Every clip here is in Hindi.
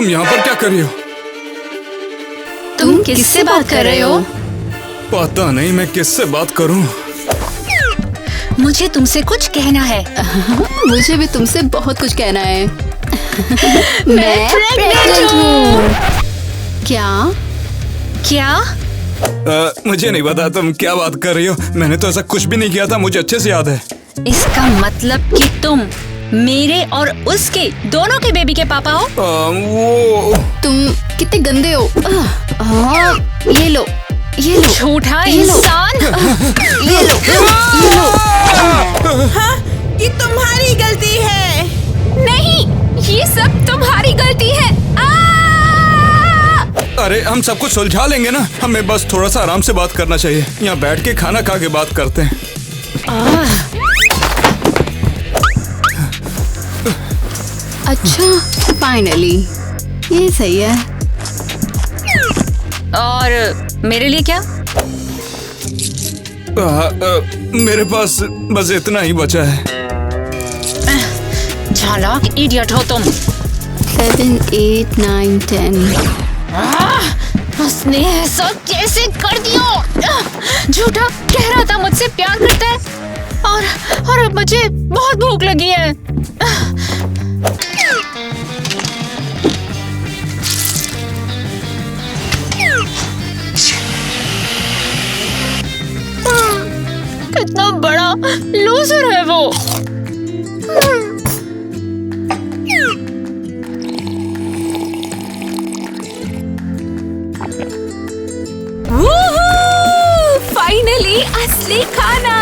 तुम यहाँ पर क्या कर रही हो? तुम किससे बात कर रहे हो? पता नहीं मैं किससे बात करूं। मुझे तुमसे कुछ कहना है। मुझे भी तुमसे बहुत कुछ कहना है। मैं प्रेग्नेंट हूँ। क्या? मुझे नहीं पता तुम क्या बात कर रही हो। मैंने तो ऐसा कुछ भी नहीं किया था, मुझे अच्छे से याद है। इसका मतलब कि तुम मेरे और उसके दोनों के बेबी के पापा हो। वो तुम कितने गंदे हो। ये लो। झूठा इंसान। ये लो। हाँ, ये तुम्हारी गलती है। नहीं, ये सब तुम्हारी गलती है। अरे हम सब कुछ सुलझा लेंगे ना, हमें बस थोड़ा सा आराम से बात करना चाहिए। यहाँ बैठ के खाना खा के बात करते हैं। अच्छा, फाइनली ये सही है। और मेरे लिए क्या? मेरे पास बस इतना ही बचा है। चालाक इडियट हो तुम। 7, 8, 9, 10। उसने ऐसा कैसे कर दिया? झूठा कह रहा था मुझसे प्यार करता है और अब मुझे बहुत भूख लगी है। कितना बड़ा लूजर है वो। फाइनली असली खाना।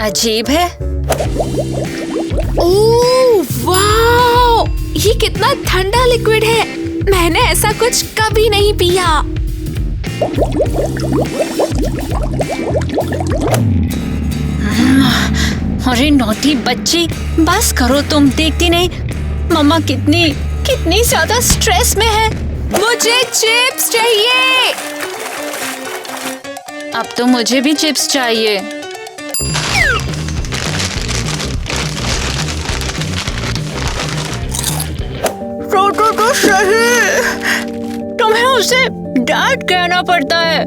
अजीब है। ओह वाओ, ये कितना ठंडा लिक्विड है। मैंने ऐसा कुछ कभी नहीं पिया। अरे नॉटी बच्ची, बस करो तुम। देखती नहीं मम्मा कितनी ज्यादा स्ट्रेस में है। मुझे चिप्स चाहिए। अब तो मुझे भी चिप्स चाहिए। तो सही। तुम्हें उसे डैड कहना पड़ता है।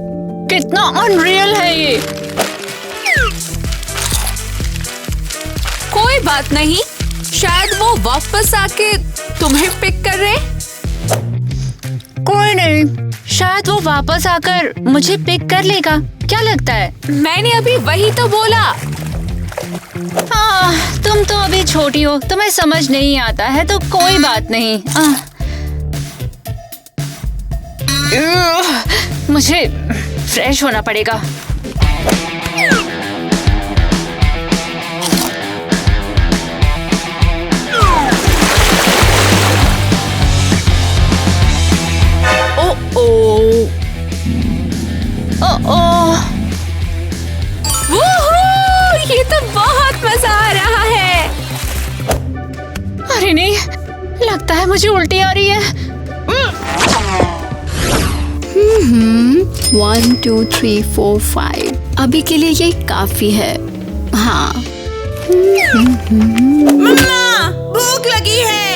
कितना अनरियल है ये। कोई बात नहीं, शायद वो वापस आके तुम्हें पिक कर रहे। कोई नहीं, शायद वो वापस आकर मुझे पिक कर लेगा। क्या लगता है? मैंने अभी वही तो बोला। तुम तो अभी छोटी हो, तुम्हें समझ नहीं आता है तो कोई बात नहीं। मुझे फ्रेश होना पड़ेगा। ये तो बहुत मजा आ रहा है। अरे नहीं, लगता है मुझे उल्टी आ रही है। 1, 2, 3, 4, 5। अभी के लिए ये काफी है। हाँ। मम्मा, भूख लगी है।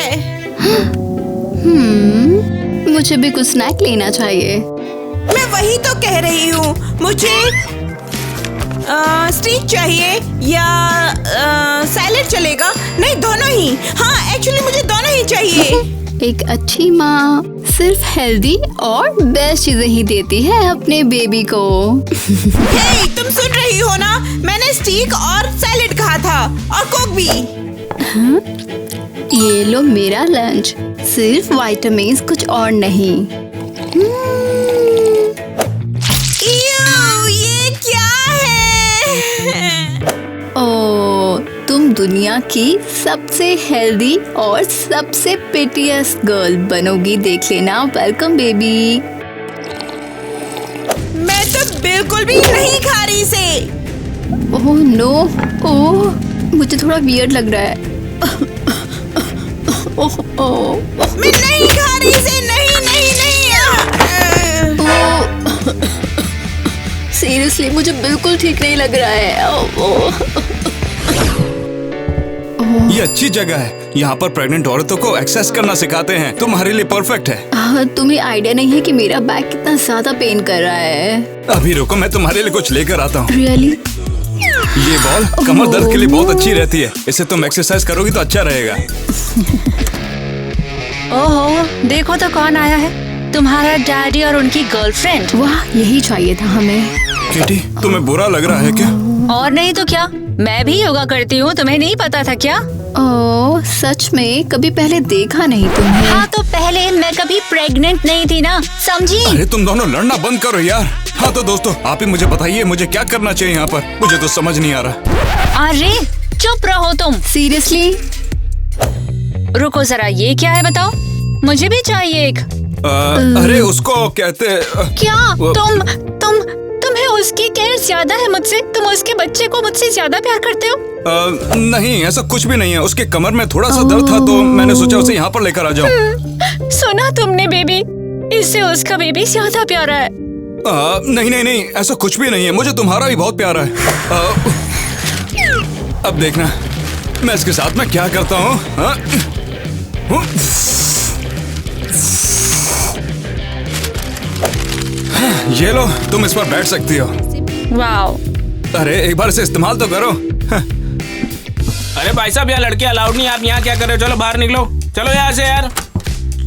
मुझे भी कुछ स्नैक लेना चाहिए। मैं वही तो कह रही हूँ। मुझे स्टीक चाहिए या सैलेड चलेगा? नहीं, दोनों ही। हाँ, एक्चुअली मुझे दोनों ही चाहिए। एक अच्छी माँ सिर्फ हेल्दी और बेस्ट चीजें ही देती है अपने बेबी को। हे, तुम सुन रही हो ना? मैंने स्टीक और सैलेड कहा था, और कोक भी। ये लो मेरा लंच, सिर्फ विटामिन्स, कुछ और नहीं। ये क्या है? ओह, तुम दुनिया की सबसे हेल्दी और सबसे पिटीएस्ट गर्ल बनोगी, देख लेना। Welcome baby. मैं तो बिल्कुल भी नहीं खा रही इसे। ओह नो, ओह मुझे थोड़ा वियर्ड लग रहा है। ओह ओह, मैं नहीं खा रही इसे। नहीं। सीरियसली मुझे बिल्कुल ठीक नहीं लग रहा है। ये अच्छी जगह है। यहाँ पर प्रेग्नेंट औरतों को एक्सेस करना सिखाते हैं। तुम्हारे लिए परफेक्ट है। तुम्हें आइडिया नहीं है कि मेरा बैक कितना ज्यादा पेन कर रहा है। अभी रुको, मैं तुम्हारे लिए कुछ लेकर आता हूँ। रियली? ये बॉल कमर दर्द के लिए बहुत अच्छी रहती है। इसे तुम एक्सरसाइज करोगी तो अच्छा रहेगा। ओहो, देखो तो कौन आया है। तुम्हारा डैडी और उनकी गर्लफ्रेंड। वाह, यही चाहिए था हमें। केटी, तुम्हें बुरा लग रहा है क्या? और नहीं तो क्या, मैं भी योगा करती हूँ। तुम्हें नहीं पता था क्या? ओह, सच में? कभी पहले देखा नहीं तुम्हें। हाँ तो पहले मैं कभी प्रेग्नेंट नहीं थी ना, समझी? अरे तुम दोनों लड़ना बंद करो यार। हाँ तो दोस्तों, आप ही मुझे बताइए मुझे क्या करना चाहिए यहाँ पर। मुझे तो समझ नहीं आ रहा। अरे चुप रहो तुम। सीरियसली? रुको जरा, ये क्या है बताओ? मुझे भी चाहिए एक। अरे उसको कहते क्या? तुम्हें उसकी केयर ज्यादा है मुझसे? तुम उसके बच्चे को मुझसे ज्यादा प्यार करते हो? नहीं, ऐसा कुछ भी नहीं है। उसके कमर में थोड़ा सा दर्द था तो मैंने सोचा उसे यहाँ पर लेकर आ जाऊँ। सुना तुमने बेबी? इससे उसका बेबी ज्यादा प्यारा है। नहीं, ऐसा कुछ भी नहीं है। मुझे तुम्हारा भी बहुत प्यारा है। अब देखना मैं इसके साथ में क्या करता हूँ। ये लो, तुम इस पर बैठ सकती हो। वाओ। अरे एक बार इसे इस्तेमाल तो करो। अरे भाई साहब, यहाँ लड़के अलाउड नहीं। आप यहाँ क्या कर रहे हो? चलो बाहर निकलो, चलो यहाँ से यार।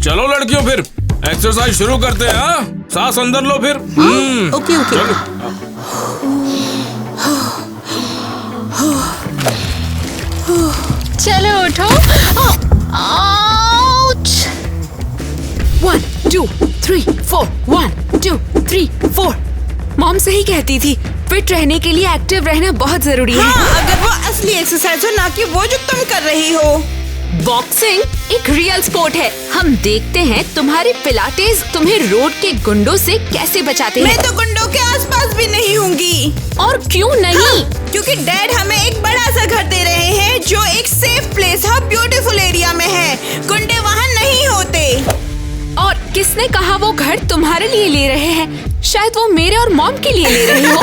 चलो लड़कियों, फिर एक्सरसाइज शुरू करते हैं। हाँ, सांस अंदर लो फिर। ओके। चलो उठो। आउच। 1 2 3 4 1 2 3 4। मॉम सही कहती थी, फिट रहने के लिए एक्टिव रहना बहुत जरूरी है। हाँ, अगर वो असली एक्सरसाइज हो, ना कि वो जो तुम कर रही हो। बॉक्सिंग एक रियल स्पोर्ट है। हम देखते हैं तुम्हारे पिलाटेस तुम्हें रोड के गुंडों से कैसे बचाते हैं। मैं तो गुंडों के आसपास भी नहीं होंगी। और क्यों नहीं? हाँ, क्योंकि डैड हमें एक बड़ा सा घर दे रहे हैं जो एक सेफ प्लेस है, ब्यूटीफुल एरिया में है। गुंडे वहाँ नहीं होते। और किसने कहा वो घर तुम्हारे लिए ले रहे हैं? शायद वो मेरे और मॉम के लिए ले रहे हो।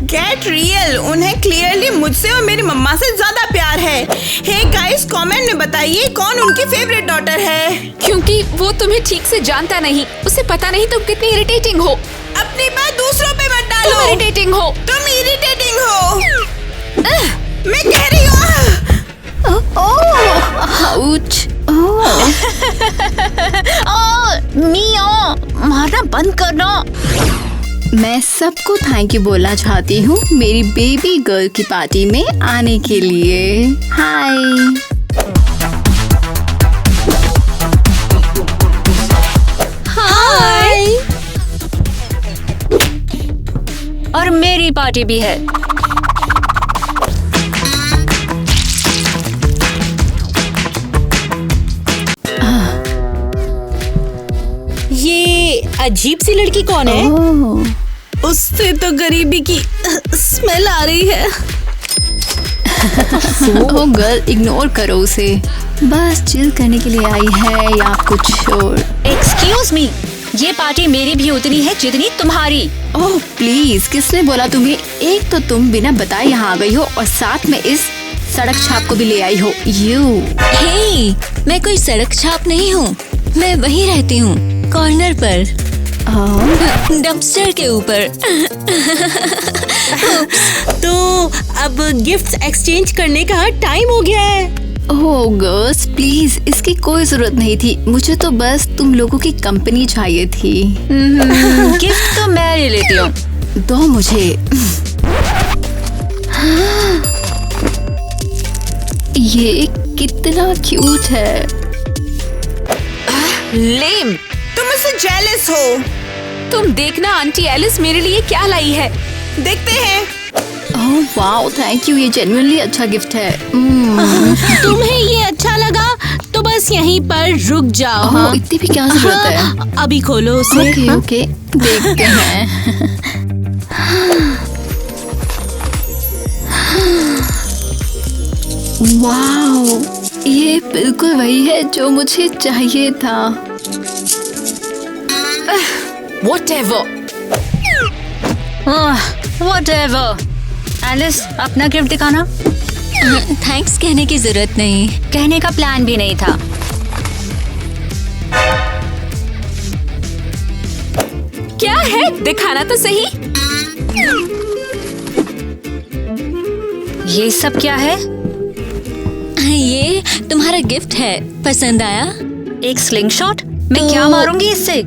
Get real. उन्हें क्लियरली मुझसे और मेरी मम्मा से ज्यादा प्यार है। हे गाइस, कमेंट में बताइए कौन उनकी फेवरेट डॉटर है। क्योंकि वो तुम्हें ठीक से जानता नहीं, उसे पता नहीं तुम कितनी इरिटेटिंग हो। अपनी बात दूसरों पे मत डालो। तुम इरिटेटिंग हो। तुम इरिटेटिंग हो। मैं कह रही हूँ। आउच। मिया, मारना बंद करना। मैं सबको थैंक यू बोलना चाहती हूँ मेरी बेबी गर्ल की पार्टी में आने के लिए। हाय। हाय। और मेरी पार्टी भी है। ये अजीब सी लड़की कौन है? उससे तो गरीबी की स्मेल आ रही है। ओ गर्ल, इग्नोर करो उसे। बस चिल करने के लिए आई है या कुछ और। एक्सक्यूज मी, ये पार्टी मेरी भी उतनी है जितनी तुम्हारी। ओह प्लीज, किसने बोला तुम्हें? एक तो तुम बिना बताए यहाँ आ गई हो और साथ में इस सड़क छाप को भी ले आई हो। हे, मैं कोई सड़क छाप नहीं हूँ। मैं वहीं रहती हूँ, कॉर्नर पर, डंपस्टर के ऊपर। तो अब गिफ्ट्स एक्सचेंज करने का टाइम हो गया है। ओह गर्ल्स प्लीज, इसकी कोई जरूरत नहीं थी। मुझे तो बस तुम लोगों की कंपनी चाहिए थी। गिफ्ट तो मैं ले लेती हूँ। दो मुझे। ये कितना क्यूट है। लेम। तुम मुझसे जेलस हो। तुम देखना आंटी एलिस मेरे लिए क्या लाई है। देखते हैं। Oh wow, thank you. ये जेन्युइनली अच्छा गिफ्ट है। तुम्हें ये अच्छा लगा तो बस यहीं पर रुक जाओ। ओह, इतनी भी क्या जरूरत है? अभी खोलो उसे। ओके ओके, देखते हैं। वाओ, ये बिल्कुल वही है जो मुझे चाहिए था। Whatever. Whatever. एलिस, अपना गिफ्ट दिखाना। थैंक्स कहने की जरूरत नहीं। कहने का प्लान भी नहीं था। क्या है, दिखाना तो सही। ये सब क्या है? ये तुम्हारा गिफ्ट है, पसंद आया? एक स्लिंग शॉट? मैं तो- क्या मारूंगी इससे?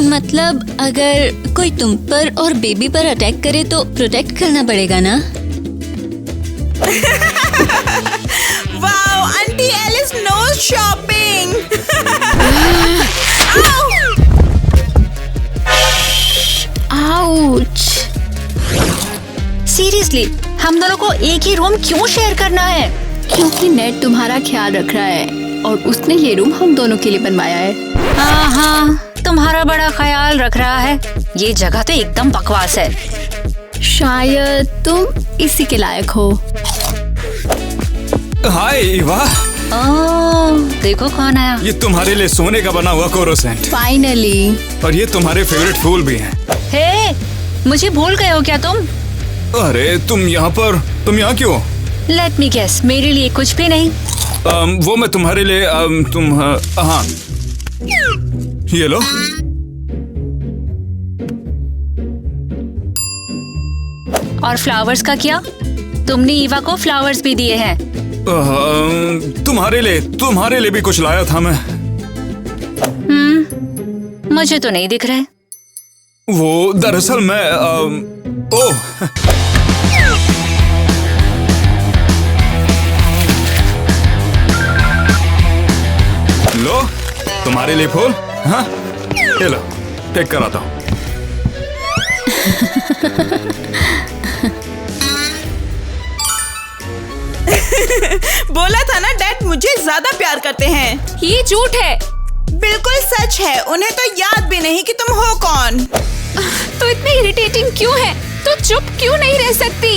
मतलब अगर कोई तुम पर और बेबी पर अटैक करे तो प्रोटेक्ट करना पड़ेगा ना। Wow, aunty Alice knows shopping. Ouch. Seriously, हम दोनों को एक ही रूम क्यों शेयर करना है? क्योंकि नेट तुम्हारा ख्याल रख रहा है और उसने ये रूम हम दोनों के लिए बनवाया है। हाँ, तुम्हारा बड़ा ख्याल रख रहा है। ये जगह तो एकदम बकवास है। शायद तुम इसी के लायक हो। हाय ईवा, ओह, देखो कौन आया। ये तुम्हारे लिए सोने का बना हुआ कोरोसेंट, फाइनली। और ये तुम्हारे फेवरेट फूल भी हैं। हे, मुझे भूल गए हो क्या तुम? अरे तुम यहाँ क्यों? लेट मी गेस, मेरे लिए कुछ भी नहीं। वो मैं तुम्हारे लिए हाँ, ये लो। और फ्लावर्स का क्या? तुमने ईवा को फ्लावर्स भी दिए हैं। तुम्हारे लिए भी कुछ लाया था मैं। मुझे तो नहीं दिख रहे। वो दरअसल मैं ओह लो, तुम्हारे लिए फूल। हाँ, ये लो, टेक कराता हूँ। बोला था ना, डैड मुझे ज्यादा प्यार करते हैं। ये झूठ है। बिल्कुल सच है। उन्हें तो याद भी नहीं कि तुम हो कौन। तो इतनी इरिटेटिंग क्यों है? तो चुप क्यों नहीं रह सकती?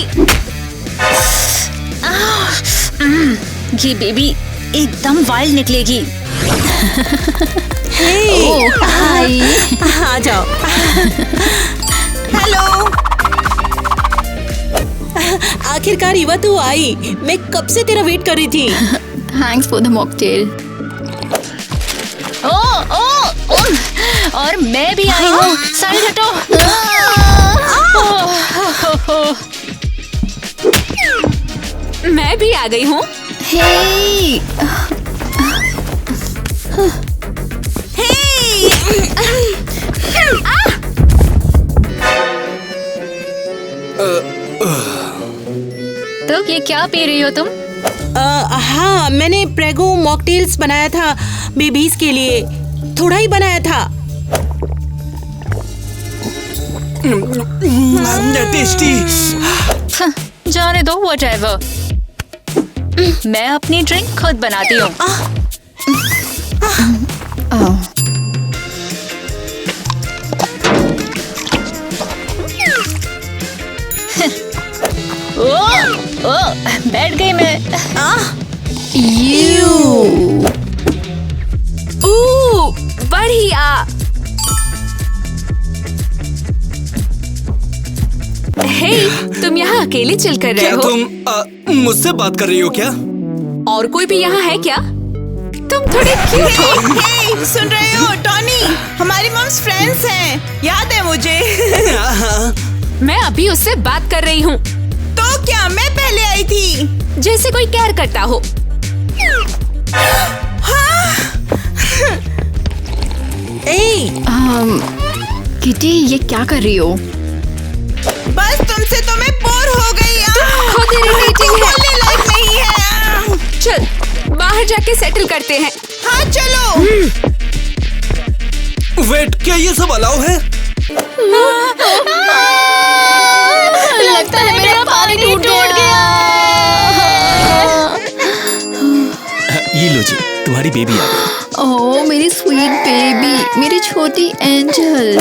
ये बेबी एकदम वाइल्ड निकलेगी। हाय। आ जाओ। हेलो। आखिरकार ईवा तू आई। मैं कब से तेरा वेट कर रही थी। Thanks for the mocktail. और मैं भी आई हूँ। साइड हटो। मैं भी आ गई हूँ। हे, तो ये क्या पी रही हो तुम? हाँ, मैंने प्रेगो मॉकटेल्स बनाया था बेबीज के लिए। थोड़ा ही बनाया था। टेस्टी। जाने दो, व्हाटएवर। मैं अपनी ड्रिंक खुद बनाती हूँ। बैठ गई मैं। बढ़िया। हे, तुम यहाँ अकेले चिल कर रहे क्या हो? तुम मुझसे बात कर रही हो क्या? और कोई भी यहाँ है क्या? तुम थोड़े क्यूट हो। हे, सुन रहे हो? टॉनी हमारी मम्स फ्रेंड्स हैं, याद है मुझे। मैं अभी उससे बात कर रही हूँ। तो क्या मैं पहले आई थी? जैसे कोई केयर करता हो। किटी, ये क्या कर रही हो? बस तुमसे तो मैं बोर हो गई। खुद irritating है। बोलने लायक नहीं है। चल, बाहर जाके सेटल करते हैं। हाँ चलो। वेट, क्या ये सब अलाउ है? लगता है मेरा पानी टूट गया। ये लो जी, तुम्हारी बेबी आ गई। ओह मेरी स्वीट बेबी, मेरी छोटी एंजल।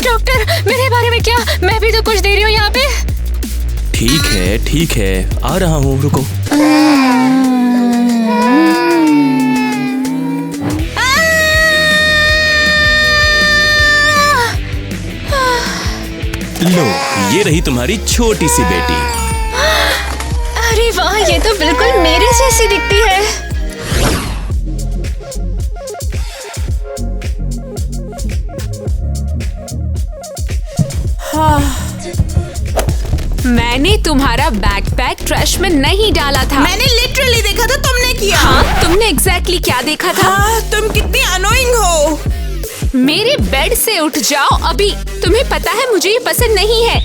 डॉक्टर, मेरे बारे में क्या? मैं भी तो कुछ दे रही हूँ यहाँ पे। ठीक है, आ रहा हूँ, रुको। लो, ये रही तुम्हारी छोटी सी बेटी। अरे वाह, ये तो बिल्कुल मेरे जैसी दिखती है। मैंने तुम्हारा बैकपैक ट्रैश में नहीं डाला था। मैंने लिटरली देखा था, तुमने किया। हाँ, तुमने एग्जैक्टली क्या देखा था? हाँ, तुम कितनी अनोइंग हो। मेरे बेड से उठ जाओ अभी। तुम्हें पता है मुझे ये पसंद नहीं है।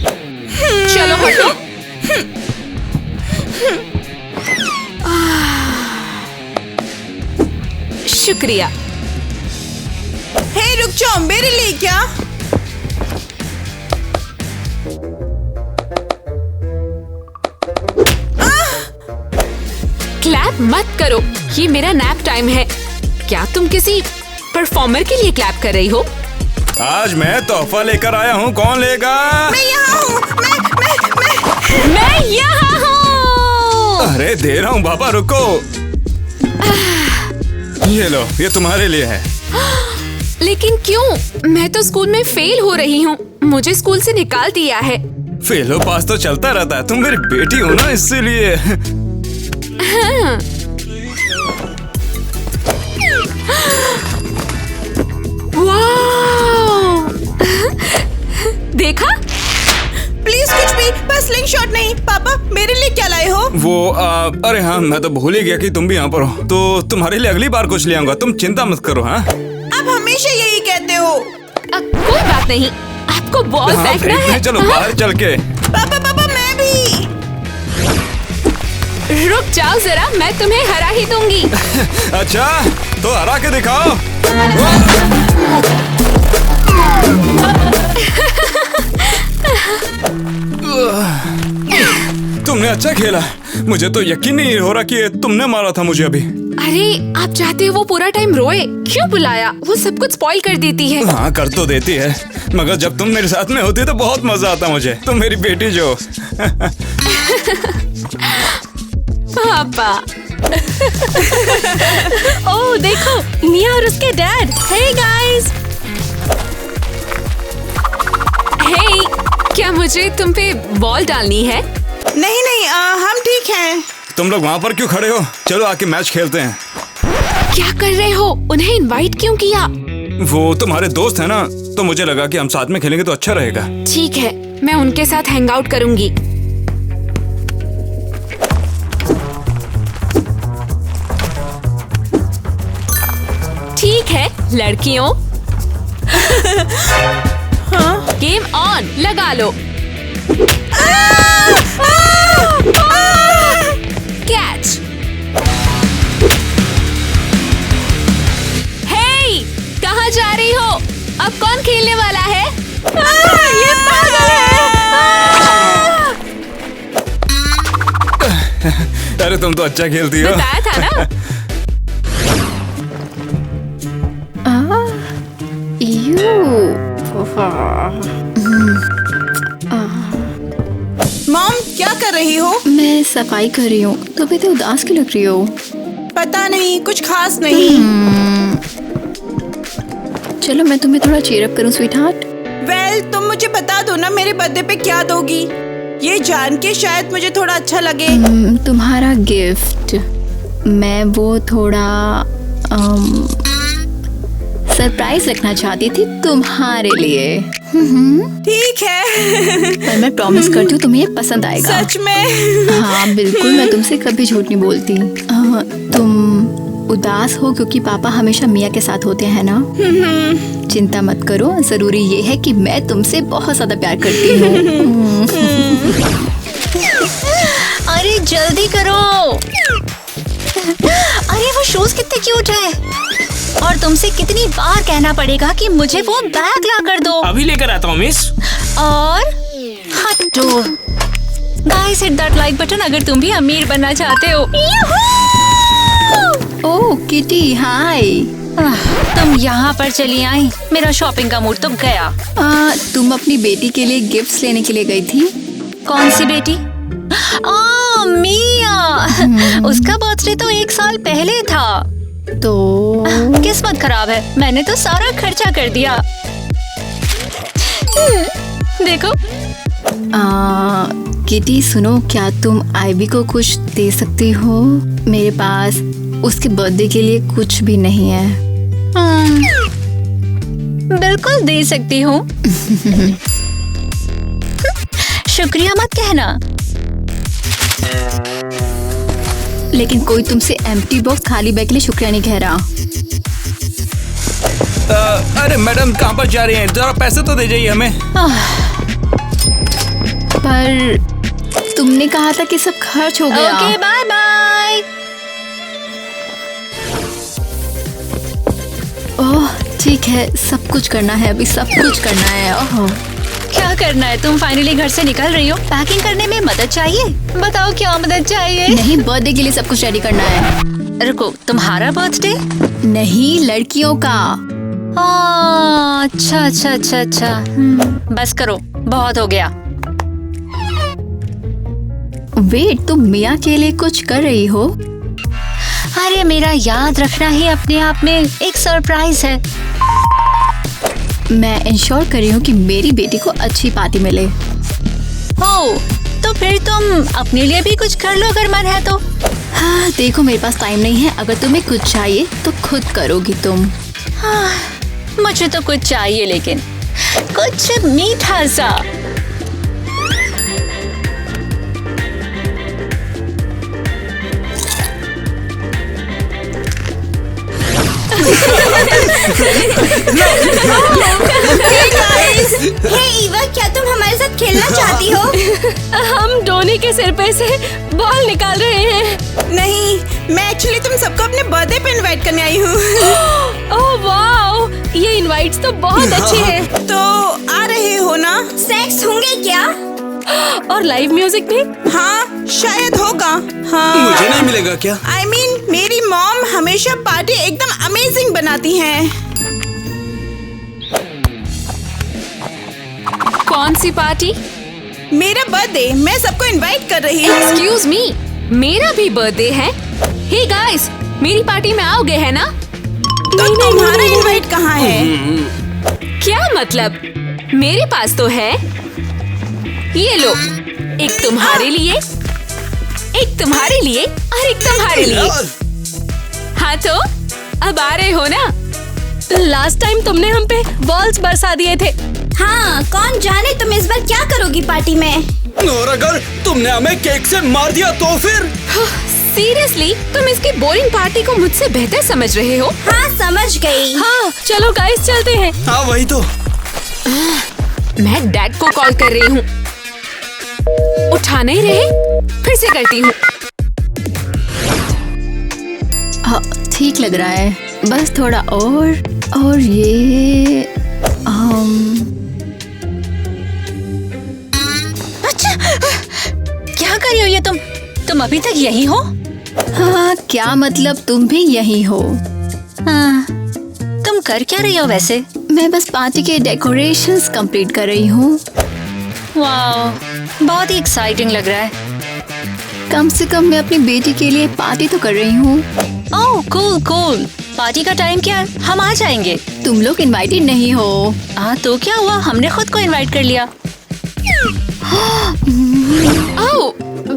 चलो हटो। शुक्रिया। हे रुक जाओ, मेरे लिए क्या? क्लैप मत करो, ये मेरा नैप टाइम है। क्या तुम किसी परफॉर्मर के लिए क्लैप कर रही हो? आज मैं तोहफा लेकर आया हूँ, कौन लेगा? मैं यहाँ हूँ। मैं यहाँ हूँ। अरे दे रहा हूँ बाबा, रुको। ये लो, ये तुम्हारे लिए है। लेकिन क्यों? मैं तो स्कूल में फेल हो रही हूँ। मुझे स्कूल से निकाल दिया है। फेल हो पास तो चलता रहता है, तुम मेरी बेटी हो ना, इसीलिए। हाँ। वाह! देखा? प्लीज कुछ भी, बस स्लिंग शॉट नहीं। पापा, मेरे लिए क्या लाए हो? वो अरे हाँ, मैं तो भूल ही गया कि तुम भी यहाँ पर हो। तो तुम्हारे लिए अगली बार कुछ ले आऊंगा, तुम चिंता मत करो। हाँ, आप हमेशा यही कहते हो। कोई बात नहीं, आपको बॉल हाँ, फेंकना है। चलो बाहर चल के। पापा, मैं भी। रुक जाओ जरा, मैं तुम्हें हरा ही दूंगी। अच्छा, तो हरा के दिखाओ। तुमने अच्छा खेला। मुझे तो यकीन नहीं हो रहा कि तुमने मारा था मुझे अभी। अरे आप चाहते हो वो पूरा टाइम रोए? क्यों बुलाया? वो सब कुछ स्पॉइल कर देती है। हाँ, कर तो देती है, मगर जब तुम मेरे साथ में होती तो बहुत मजा आता मुझे। तुम मेरी बेटी जो। पापा। ओह देखो, मिया और उसके डैड। Hey guys. हे, क्या मुझे तुम पे बॉल डालनी है? नहीं, हम ठीक हैं। तुम लोग वहाँ पर क्यों खड़े हो? चलो आके मैच खेलते हैं। क्या कर रहे हो? उन्हें इनवाइट क्यों किया? वो तुम्हारे दोस्त है ना, तो मुझे लगा कि हम साथ में खेलेंगे तो अच्छा रहेगा। ठीक है, मैं उनके साथ हैंग आउट करूंगी। ठीक है लड़कियों। हाँ? गेम ऑन, लगा लो। कैच। हे, कहाँ जा रही हो? अब कौन खेलने वाला है? ये पागल है। अरे तुम तो अच्छा खेलती हो। बताया था ना। मॉम, क्या कर रही हो? मैं सफाई कर रही हूँ। तुम इतनी उदास क्यों लग रही हो? पता नहीं, कुछ खास नहीं। चलो मैं तुम्हें थोड़ा चीयर अप करूँ स्वीट हार्ट। वेल, तुम मुझे बता दो ना मेरे बर्थडे पे क्या दोगी। ये जान के शायद मुझे थोड़ा अच्छा लगे। तुम्हारा गिफ्ट। मैं वो थोड़ा सरप्राइज रखना चाहती थी तुम्हारे लिए। ठीक है। पर मैं प्रॉमिस करती हूँ तुम्हें ये पसंद आएगा। सच में? हाँ बिल्कुल, मैं तुमसे कभी झूठ नहीं बोलती। तुम उदास हो क्योंकि पापा हमेशा मिया के साथ होते हैं ना? चिंता मत करो, जरूरी ये है कि मैं तुमसे बहुत ज्यादा प्यार करती हूँ। अरे जल्दी करो। अरे वो शूज कितने क्यूट है। और तुमसे कितनी बार कहना पड़ेगा कि मुझे वो बैग ला कर दो। अभी लेकर आता हूँ मिस। और हटो। Guys, hit that like button अगर तुम भी अमीर बनना चाहते हो। ओह किटी, हाय। तुम यहाँ पर चली आई, मेरा शॉपिंग का मूड तो गया। तुम अपनी बेटी के लिए गिफ्ट्स लेने के लिए गई थी। कौन सी बेटी? मिया। उसका बर्थडे तो 1 साल पहले था। तो किस्मत खराब है, मैंने तो सारा खर्चा कर दिया। देखो। किटी सुनो, क्या तुम आईवी को कुछ दे सकती हो? मेरे पास उसके बर्थडे के लिए कुछ भी नहीं है। बिल्कुल दे सकती हूँ। शुक्रिया मत कहना। लेकिन कोई तुमसे एम्प्टी बॉक्स खाली बैग के लिए शुक्रिया नहीं कह रहा। अरे मैडम, कहाँ पर जा रही हैं? जरा पैसे तो दे जाइए हमें। पर तुमने कहा था कि सब खर्च हो गया। Okay bye bye. ओह ठीक है, सब कुछ करना है, अभी सब कुछ करना है। ओह क्या करना है? तुम फाइनली घर से निकल रही हो। पैकिंग करने में मदद चाहिए? बताओ क्या मदद चाहिए? नहीं, बर्थडे के लिए सब कुछ रेडी करना है। रुको, तुम्हारा बर्थडे? नहीं, लड़कियों का। अच्छा अच्छा अच्छा अच्छा। बस करो, बहुत हो गया। वेट, तुम मिया के लिए कुछ कर रही हो? अरे मेरा याद रखना ही अपने आप में एक सरप्राइज है। मैं इंश्योर कर रही हूँ कि मेरी बेटी को अच्छी पार्टी मिले। हो, तो फिर तुम अपने लिए भी कुछ कर लो अगर मन है तो। हाँ देखो, मेरे पास टाइम नहीं है। अगर तुम्हें कुछ चाहिए तो खुद करोगी तुम। हाँ, मुझे तो कुछ चाहिए, लेकिन कुछ मीठा सा। ईवा, क्या तुम हमारे साथ खेलना चाहती हो? हम डोनी के सिर पे से बॉल निकाल रहे हैं। नहीं, मैं एक्चुअली तुम सबको अपने बर्थडे पे इनवाइट करने आई हूँ। ओह वाओ, ये इनवाइट्स तो बहुत अच्छे हैं। तो आ रहे हो ना? सेक्स होंगे क्या? और लाइव म्यूजिक भी? हाँ शायद होगा। हाँ, मुझे नहीं मिलेगा क्या? I mean, मेरी मॉम हमेशा पार्टी एकदम अमेजिंग बनाती हैं। कौन सी पार्टी? मेरा बर्थडे, मैं सबको इनवाइट कर रही हूँ। एक्सक्यूज मी, मेरा भी बर्थडे है। हे गाइस, मेरी पार्टी में आओगे है ना? तो तुम्हारा इनवाइट कहाँ है? क्या मतलब? मेरे पास तो है। ये लो, एक तुम्हारे लिए, एक तुम्हारे लिए और एक तुम्हारे लिए। हाँ तो अब आ रहे हो ना? लास्ट टाइम तुमने हम पे बॉल्स बरसा दिए थे। हाँ, कौन जाने तुम इस बार क्या करोगी पार्टी में? और अगर तुमने हमें केक से मार दिया तो फिर? सीरियसली, तुम इसकी बोरिंग पार्टी को मुझसे बेहतर समझ रहे हो। हाँ समझ गई। हाँ चलो गाइस, चलते हैं। हाँ वही तो। मैं डैड को कॉल कर रही हूँ। उठा नहीं रहे, फिर से करती हूँ। हाँ, ठीक लग रहा है, बस थोड़ा और ये अच्छा, क्या कर रही हो ये तुम अभी तक यही हो? हाँ, क्या मतलब तुम भी यही हो? हाँ, तुम कर क्या रही हो वैसे? मैं बस पार्टी के डेकोरेशंस कंप्लीट कर रही हूँ। वाह, बहुत ही एक्साइटिंग लग रहा है। कम से कम मैं अपनी बेटी के लिए पार्टी तो कर रही हूँ। ओह कूल कूल। पार्टी का टाइम क्या है? हम आ जाएंगे। तुम लोग इनवाइटेड नहीं हो। हाँ तो क्या हुआ, हमने खुद को इनवाइट कर लिया। ओह,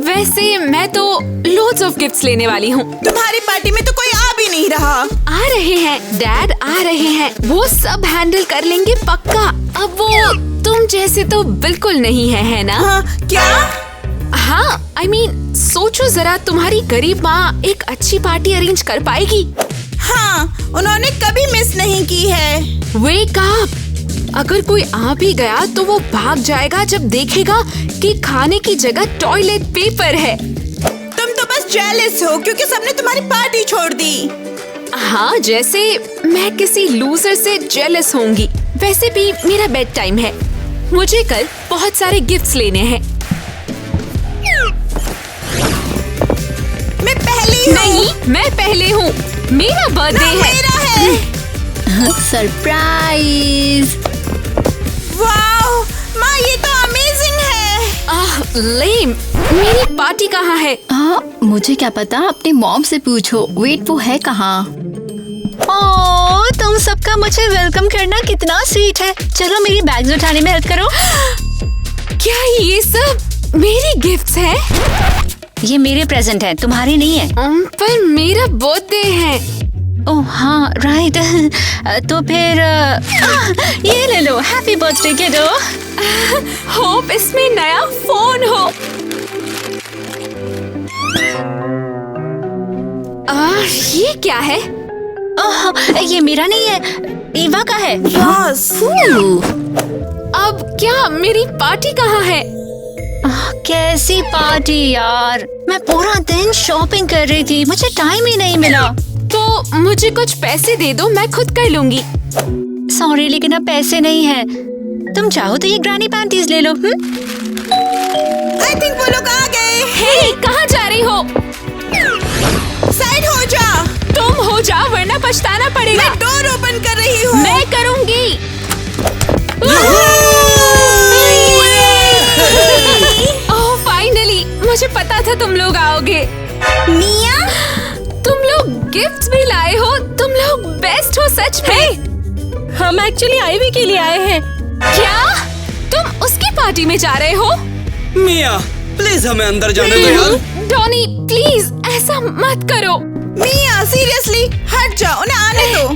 वैसे मैं तो लोड्स ऑफ गिफ्ट्स लेने वाली हूँ। तुम्हारी पार्टी में तो कोई आ भी नहीं रहा। आ रहे हैं, डैड आ रहे हैं, वो सब हैंडल कर लेंगे पक्का। अब वो तुम जैसे तो बिल्कुल नहीं है ना? हाँ, क्या? हाँ, I mean, सोचो जरा, तुम्हारी गरीब माँ एक अच्छी पार्टी अरेंज कर पाएगी? हाँ, उन्होंने कभी मिस नहीं की है। Wake up! अगर कोई आ भी गया तो वो भाग जाएगा जब देखेगा कि खाने की जगह टॉयलेट पेपर है। तुम तो बस जेलस हो क्योंकि सबने तुम्हारी पार्टी छोड़ दी। हाँ, जैसे मैं किसी लूजर से जेलस होंगी। वैसे भी मेरा बेड टाइम है, मुझे कल बहुत सारे गिफ्ट्स लेने हैं। मैं पहली हूँ। नहीं, मैं पहले हूँ। मेरा बर्थडे है। मेरा है। सरप्राइज! वाओ, माँ ये तो अमेजिंग है। लेम, मेरी पार्टी कहाँ है? हाँ, मुझे क्या पता, अपने मॉम से पूछो। वेट, वो है कहाँ? ओह, तुम सबका मुझे वेलकम करना कितना स्वीट है। चलो मेरी बैग्स उठाने में हेल्प करो। क्या ये सब? मेरी गिफ्ट्स है। ये मेरे प्रेजेंट है, तुम्हारे नहीं है। पर मेरा बर्थडे है। ओह हाँ राइट। तो फिर ये ले लो, हैप्पी बर्थडे किडो। होप इसमें नया फोन हो। ये क्या है? ओह ये मेरा नहीं है, ईवा का है। बॉस, अब क्या मेरी पार्टी कहाँ है? कैसी पार्टी यार, मैं पूरा दिन शॉपिंग कर रही थी, मुझे टाइम ही नहीं मिला। तो मुझे कुछ पैसे दे दो, मैं खुद कर लूंगी। सॉरी लेकिन अब पैसे नहीं है। तुम चाहो तो ये ग्रैनी पैंटीज ले लो। आई थिंक वो लोग आ गए। हे, कहाँ जा रही हो? साइड हो जा। तुम हो जा वरना पछताना पड़ेगा। मैं डोर ओपन कर रही हूँ। मैं करूंगी। ओह फाइनली, मुझे पता था तुम लोग आओगे। मिया, तुम लोग गिफ्ट्स भी लाए हो, तुम लोग बेस्ट हो सच में। हम एक्चुअली आईवी के लिए आए हैं। क्या तुम उसकी पार्टी में जा रहे हो? मिया प्लीज हमें अंदर जाने दो यार। डॉनी प्लीज ऐसा मत करो। मिया सीरियसली हट जाओ, उन्हें आने दो।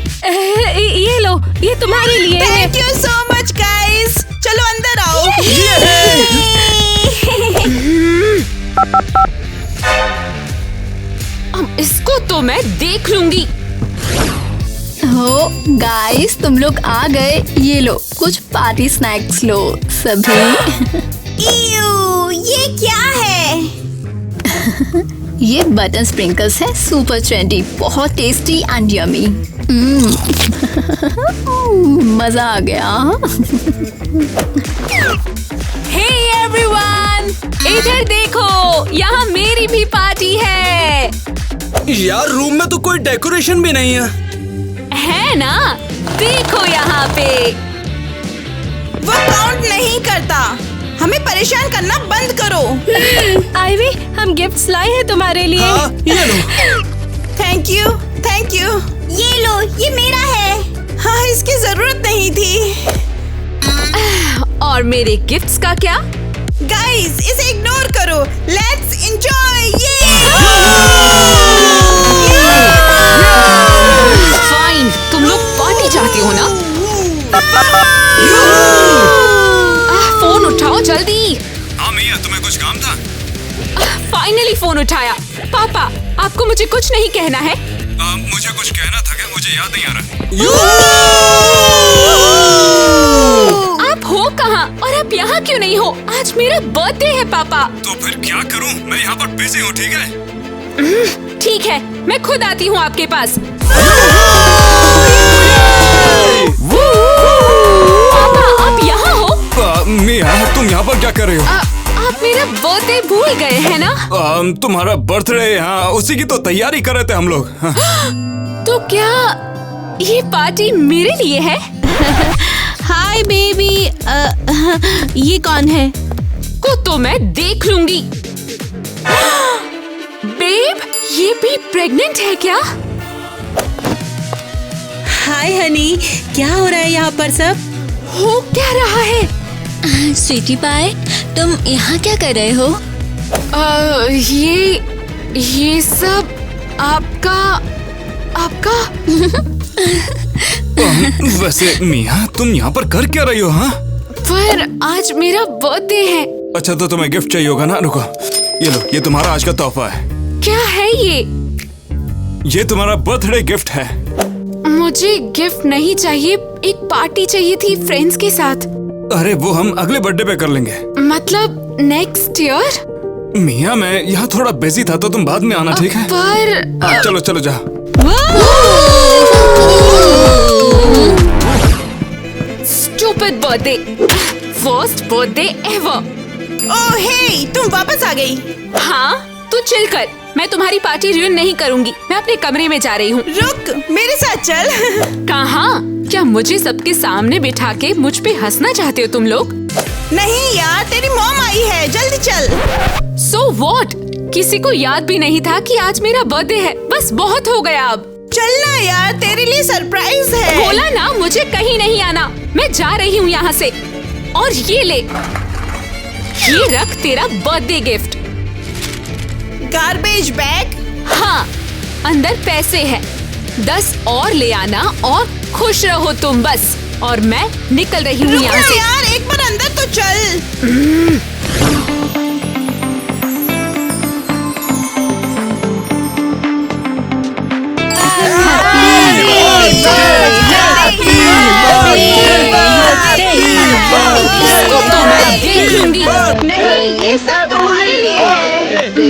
ये लो, ये तुम्हारे लिए है। Thank you so much guys. चलो अंदर आओ। अब इसको तो मैं देख लूंगी। हो गाइस, तुम लोग आ गए। ये लो कुछ पार्टी स्नैक्स लो सभी। इयू, ये क्या है? ये बटन स्प्रिंकल्स है, सुपर ट्रेंडी, बहुत टेस्टी एंड यमी। मजा आ गया। हे एवरीवन, इधर देखो, यहाँ मेरी भी पार्टी है। यार रूम में तो कोई डेकोरेशन भी नहीं है ना? देखो यहाँ पे। वो काउंट नहीं करता। हमें परेशान करना बंद करो। आईवी, हम गिफ्ट्स लाए हैं तुम्हारे लिए। हाँ, ये लो। Thank you, thank you. ये लो, ये मेरा है। हाँ, इसकी जरूरत नहीं थी। और मेरे गिफ्ट्स का क्या? गाइस, इसे इग्नोर करो। Let's enjoy. फाइन, तुम लोग पार्टी चाहती हो ना? फोन उठाओ जल्दी। हाँ मिया, तुम्हें कुछ काम था? फाइनली फोन उठाया। पापा, आपको मुझे कुछ नहीं कहना है? मुझे कुछ कहना था क्या? मुझे याद नहीं आ रहा। आप हो कहाँ और आप यहाँ क्यों नहीं हो? आज मेरा बर्थडे है पापा। तो फिर क्या करूँ? मैं यहाँ पर बिजी हूँ, ठीक है? ठीक है, मैं खुद आती हूँ आपके पास। पापा, आप यहाँ हो? मिया, तुम यहाँ पर क्या कर रहे हो? आप मेरा बर्थडे भूल गए हैं ना? तुम्हारा बर्थडे, हाँ उसी की तो तैयारी कर रहे थे हम लोग। हाँ। तो क्या ये पार्टी मेरे लिए है? हाय बेबी, ये कौन है? को तो मैं देख लूंगी। बेब, ये भी प्रेग्नेंट है क्या? हाय हनी, क्या हो रहा है यहाँ पर सब? हो क्या रहा है? स्वीटी पाए, तुम यहाँ क्या कर रहे हो? ये सब आपका वैसे मिया, तुम यहाँ पर कर क्या रही हो? हाँ, पर आज मेरा बर्थडे है। अच्छा तो तुम्हें गिफ्ट चाहिए होगा ना? रुको, ये लो, ये तुम्हारा आज का तोहफा है। क्या है ये? ये तुम्हारा बर्थडे गिफ्ट है। मुझे गिफ्ट नहीं चाहिए, एक पार्टी चाहिए थी फ्रेंड्स के साथ। अरे वो हम अगले बर्थडे पे कर लेंगे। मतलब नेक्स्ट ईयर? मिया, मैं यहाँ थोड़ा बिजी था तो तुम बाद में आना, ठीक है? पर चलो चलो जाओ। Stupid birthday, first birthday ever. Oh hey, तुम वापस आ गई। हाँ, तू चिल कर, मैं तुम्हारी पार्टी रुइन नहीं करूंगी। मैं अपने कमरे में जा रही हूँ। रुक, मेरे साथ चल। कहाँ? क्या मुझे सबके सामने बिठा के मुझ पे हंसना चाहते हो तुम लोग? नहीं यार, तेरी मॉम आई है, जल्दी चल। So what? किसी को याद भी नहीं था कि आज मेरा बर्थडे है। बस बहुत हो गया अब। चलना यार, तेरे लिए सरप्राइज है। बोला ना मुझे कहीं नहीं आना। मैं जा रही हूँ यहाँ से। और ये ले। ये रख तेरा बर्थडे गिफ्ट। Garbage bag. हाँ, अंदर पैसे हैं। 10 और ले आना और खुश रहो तुम बस। और मैं निकल रही हूँ यहाँ से। यार एक बार अंदर तो चल। इसको तो मैं देख लूंगी।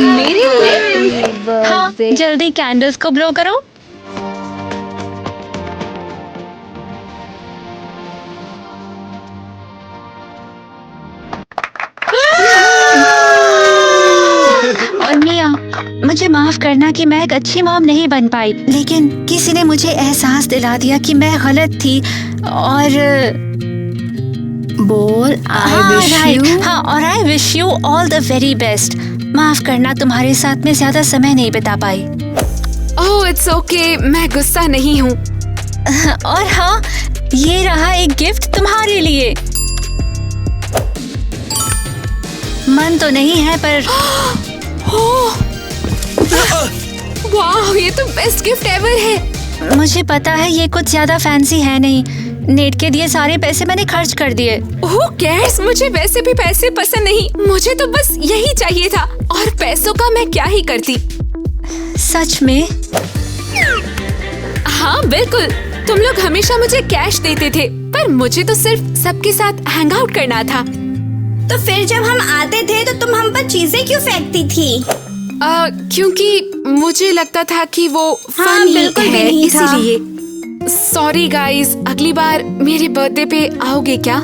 मेरे लिए? हाँ, जल्दी कैंडल्स को ब्लो करो। और मिया, मुझे माफ करना कि मैं एक अच्छी मॉम नहीं बन पाई, लेकिन किसी ने मुझे एहसास दिला दिया कि मैं गलत थी। और बोल और I wish you all the very best. माफ करना, तुम्हारे साथ में ज्यादा समय नहीं बिता पाई। ओह इट्स ओके, मैं गुस्सा नहीं हूँ। और हाँ, ये रहा एक गिफ्ट तुम्हारे लिए। मन तो नहीं है पर वाह, ये तो बेस्ट गिफ्ट एवर है। मुझे पता है ये कुछ ज्यादा फैंसी है नहीं। नेट के दिए सारे पैसे मैंने खर्च कर दिए। Who cares? मुझे वैसे भी पैसे पसंद नहीं। मुझे तो बस यही चाहिए था और पैसों का मैं क्या ही करती। सच में? हाँ बिल्कुल, तुम लोग हमेशा मुझे कैश देते थे, पर मुझे तो सिर्फ सबके साथ हैंग आउट करना था। तो फिर जब हम आते थे तो तुम हम पर चीजें क्यों फेंकती थी? क्योंकि मुझे लगता था कि वो हाँ, फनी बिल्कुल भी है, नहीं था। इसीलिए। सॉरी गाइस, अगली बार मेरे बर्थडे पे आओगे क्या?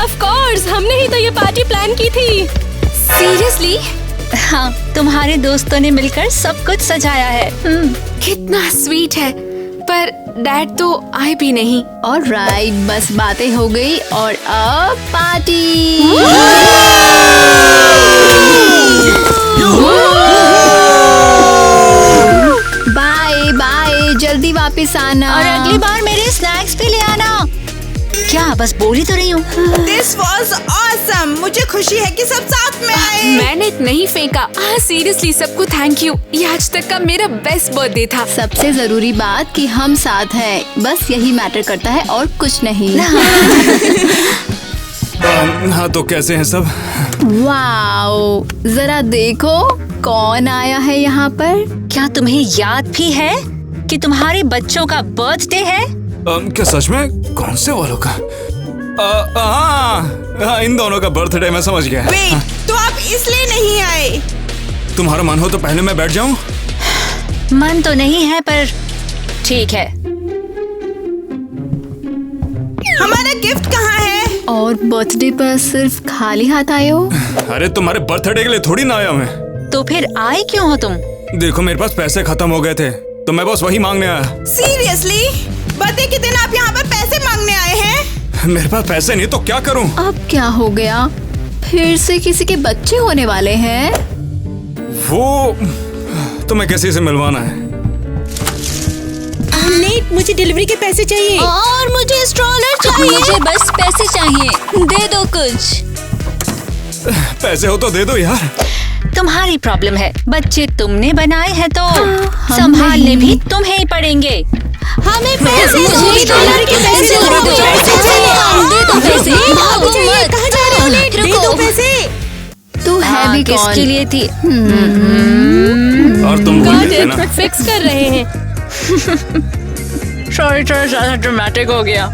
ऑफ कोर्स, हमने ही तो ये पार्टी प्लान की थी। सीरियसली? हाँ, तुम्हारे दोस्तों ने मिलकर सब कुछ सजाया है। कितना स्वीट है, पर डैड तो आए भी नहीं। ऑलराइट, बस बातें हो गई और अब पार्टी। बाय बाय, जल्दी वापस आना। और अगली बार मेरे स्नैक्स भी ले आना। क्या बस बोल ही तो रही हूँ। This was awesome! मुझे खुशी है कि सब साथ में आए। मैंने नहीं फेंका। सीरियसली सबको थैंक यू। ये आज तक का मेरा बेस्ट बर्थडे था। सबसे जरूरी बात कि हम साथ हैं, बस यही मैटर करता है और कुछ नहीं। हाँ तो कैसे हैं सब? वाओ, जरा देखो कौन आया है यहाँ पर। क्या तुम्हें याद भी है कि तुम्हारे बच्चों का बर्थडे है? क्या सच में? कौन से वालों का? हाँ, इन दोनों का बर्थडे, मैं समझ गया। वेट, तो आप इसलिए नहीं आए? तुम्हारा मन हो तो पहले मैं बैठ जाऊं? मन तो नहीं है पर ठीक है। हमारा गिफ्ट कहाँ है? और बर्थडे पर सिर्फ खाली हाथ आए हो? अरे तुम्हारे बर्थडे के लिए थोड़ी ना आया मैं। तो फिर आए क्यों हो तुम? देखो मेरे पास पैसे खत्म हो गए थे तो मैं बस वही मांगने आया। सीरियसली? बर्थडे के दिन आप यहाँ पर पैसे मांगने आए हैं? मेरे पास पैसे नहीं तो क्या करूं? अब क्या हो गया? फिर से किसी के बच्चे होने वाले हैं? वो तुम्हें किसी से मिलवाना है। नेट, मुझे डिलीवरी के पैसे चाहिए। और मुझे स्ट्रॉलर चाहिए। मुझे बस पैसे चाहिए, दे दो कुछ। पैसे हो तो दे दो यार। तुम्हारी प्रॉब्लम है, बच्चे तुमने बनाए हैं तो संभालने भी तुम्हें ही पड़ेंगे। हमें पैसे दो, स्ट्रॉलर के पैसे दे दो। दे दो पैसे, भागो मत। कहाँ जा रहे हो? नेट, दे दो पैसे। तू है भी कौन? किसके लिए थी? और तुम भूल गए ना? फिक्स कर रहे हैं। सॉरी, थोड़ा ज्यादा ड्रामेटिक हो गया।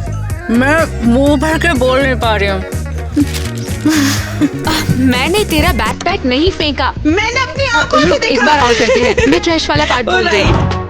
मैं मुंह भर के बोल नहीं पा रही हूँ। मैंने तेरा बैकपैक नहीं फेंका। मैंने अपनी आंखों से देखा। एक बार और करते हैं। मैं ट्रैश वाला पार्ट बोल रही हूँ।